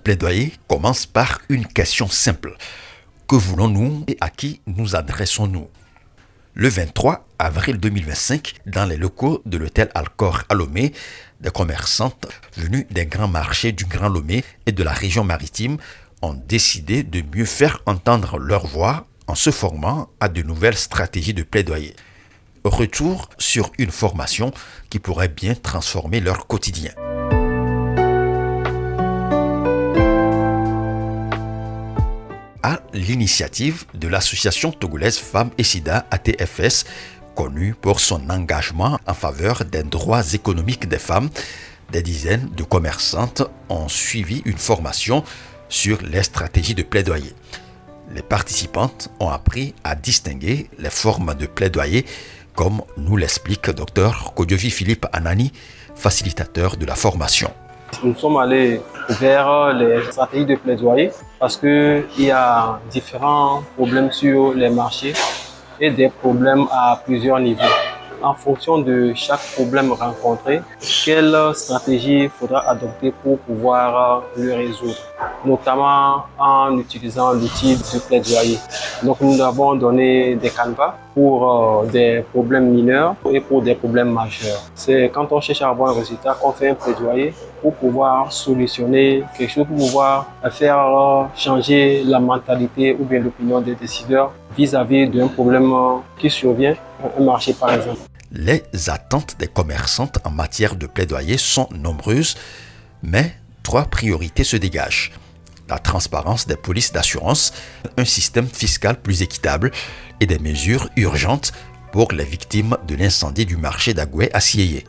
plaidoyer commence par une question simple. Que voulons-nous et à qui nous adressons-nous? Le 23 avril 2025, dans les locaux de l'hôtel Alcor à Lomé, des commerçantes venues des grands marchés du Grand Lomé et de la région maritime ont décidé de mieux faire entendre leur voix en se formant à de nouvelles stratégies de plaidoyer. Retour sur une formation qui pourrait bien transformer leur quotidien. À l'initiative de l'association togolaise Femmes et Sida ATFS, connue pour son engagement en faveur des droits économiques des femmes, des dizaines de commerçantes ont suivi une formation sur les stratégies de plaidoyer. Les participantes ont appris à distinguer les formes de plaidoyer, comme nous l'explique Dr Kodjovi Philippe Anani, facilitateur de la formation. Nous sommes allés vers les stratégies de plaidoyer parce qu'il y a différents problèmes sur les marchés et des problèmes à plusieurs niveaux. En fonction de chaque problème rencontré, quelle stratégie faudra adopter pour pouvoir le résoudre, notamment en utilisant l'outil de plaidoyer. Donc nous avons donné des canevas pour des problèmes mineurs et pour des problèmes majeurs. C'est quand on cherche à avoir un résultat qu'on fait un plaidoyer pour pouvoir solutionner quelque chose, pour pouvoir faire changer la mentalité ou bien l'opinion des décideurs vis-à-vis d'un problème qui survient, un marché par exemple. Les attentes des commerçantes en matière de plaidoyer sont nombreuses, mais 3 priorités se dégagent. La transparence des polices d'assurance, un système fiscal plus équitable et des mesures urgentes pour les victimes de l'incendie du marché d'Agoué à Sieyé.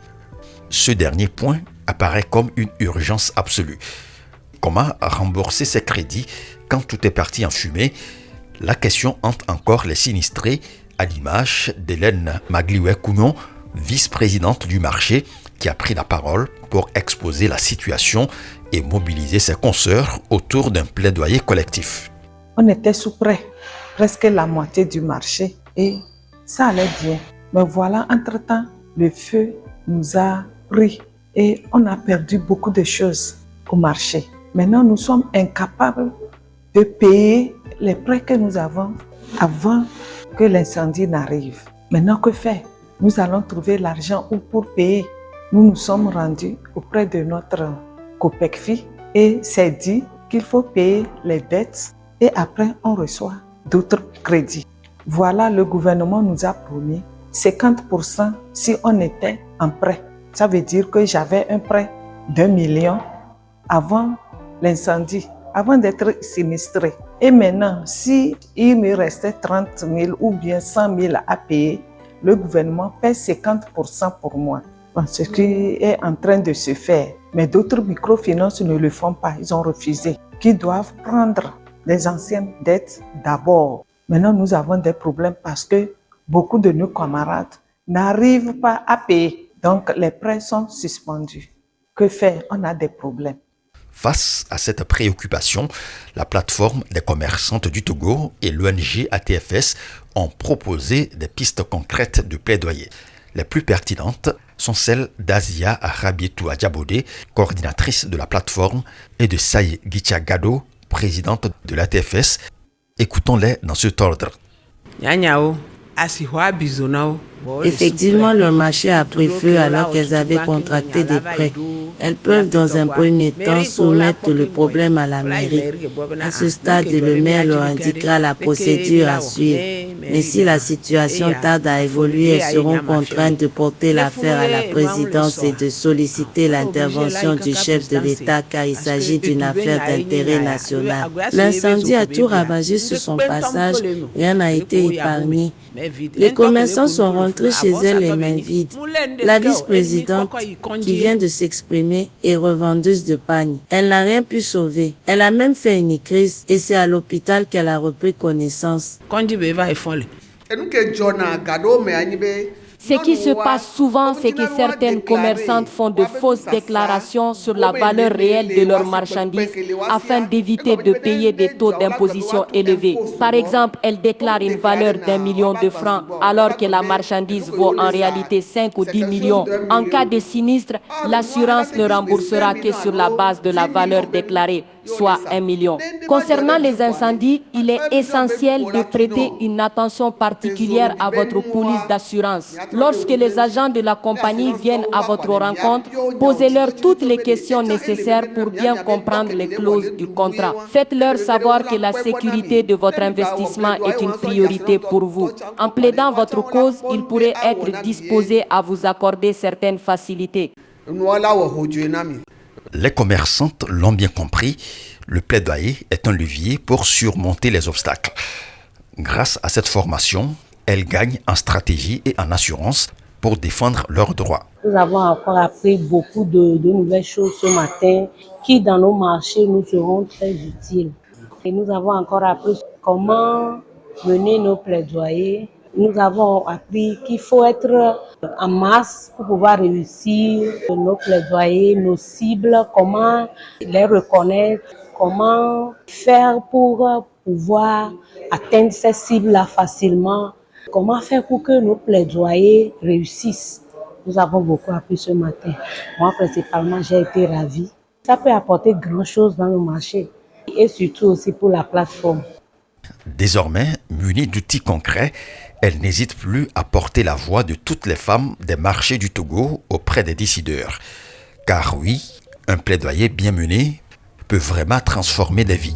Ce dernier point apparaît comme une urgence absolue. Comment rembourser ces crédits quand tout est parti en fumée? La question hante encore les sinistrés, à l'image d'Hélène Maglioué-Cougnon, vice-présidente du marché, qui a pris la parole pour exposer la situation et mobiliser ses consoeurs autour d'un plaidoyer collectif. On était sous près, presque la moitié du marché, et ça allait bien. Mais voilà, entre-temps, le feu nous a pris et on a perdu beaucoup de choses au marché. Maintenant, nous sommes incapables de payer les prêts que nous avons avant que l'incendie n'arrive. Maintenant, que faire? Nous allons trouver l'argent pour payer. Nous nous sommes rendus auprès de notre COPECFI et c'est dit qu'il faut payer les dettes et après on reçoit d'autres crédits. Voilà, le gouvernement nous a promis 50% si on était en prêt. Ça veut dire que j'avais un prêt d'1 million avant l'incendie, avant d'être sinistré. Et maintenant, si il me restait 30 000 ou bien 100 000 à payer, le gouvernement paie 50% pour moi. Bon, ce qui est en train de se faire. Mais d'autres microfinances ne le font pas, ils ont refusé. Qui doivent prendre les anciennes dettes d'abord. Maintenant, nous avons des problèmes parce que beaucoup de nos camarades n'arrivent pas à payer. Donc, les prêts sont suspendus. Que faire? On a des problèmes. Face à cette préoccupation, la plateforme des commerçantes du Togo et l'ONG ATFS ont proposé des pistes concrètes de plaidoyer. Les plus pertinentes sont celles d'Azia Rabietou Adjabodé, coordinatrice de la plateforme, et de Saï Gichagado, présidente de l'ATFS. Écoutons-les dans cet ordre. Effectivement, le marché a pris feu alors qu'elles avaient contracté des prêts. Elles peuvent dans un premier temps soumettre le problème à la mairie. À ce stade, le maire leur indiquera la procédure à suivre. Mais si la situation tarde à évoluer, elles seront contraintes de porter l'affaire à la présidence et de solliciter l'intervention du chef de l'État car il s'agit d'une affaire d'intérêt national. L'incendie a tout ravagé sur son passage, rien n'a été épargné. Les commerçants sont rentrés chez elles les mains vides. La vice-présidente, qui vient de s'exprimer, est revendeuse de pagne. Elle n'a rien pu sauver. Elle a même fait une crise et c'est à l'hôpital qu'elle a repris connaissance. Ce qui se passe souvent, c'est que certaines commerçantes font de fausses déclarations sur la valeur réelle de leurs marchandises afin d'éviter de payer des taux d'imposition élevés. Par exemple, elles déclarent une valeur d'1 million de francs alors que la marchandise vaut en réalité 5 ou 10 millions. En cas de sinistre, l'assurance ne remboursera que sur la base de la valeur déclarée. soit 1 million. Concernant les incendies, il est essentiel de prêter une attention particulière à votre police d'assurance. Lorsque les agents de la compagnie viennent à votre rencontre, posez-leur toutes les questions nécessaires pour bien comprendre les clauses du contrat. Faites-leur savoir que la sécurité de votre investissement est une priorité pour vous. En plaidant votre cause, ils pourraient être disposés à vous accorder certaines facilités. Les commerçantes l'ont bien compris, le plaidoyer est un levier pour surmonter les obstacles. Grâce à cette formation, elles gagnent en stratégie et en assurance pour défendre leurs droits. Nous avons encore appris beaucoup de nouvelles choses ce matin qui, dans nos marchés, nous seront très utiles. Et nous avons encore appris comment mener nos plaidoyers. Nous avons appris qu'il faut être en masse pour pouvoir réussir nos plaidoyers, nos cibles, comment les reconnaître, comment faire pour pouvoir atteindre ces cibles-là facilement, comment faire pour que nos plaidoyers réussissent. Nous avons beaucoup appris ce matin. Moi, principalement, j'ai été ravie. Ça peut apporter grand-chose dans le marché et surtout aussi pour la plateforme. Désormais, munie d'outils concrets, elle n'hésite plus à porter la voix de toutes les femmes des marchés du Togo auprès des décideurs. Car oui, un plaidoyer bien mené peut vraiment transformer des vies.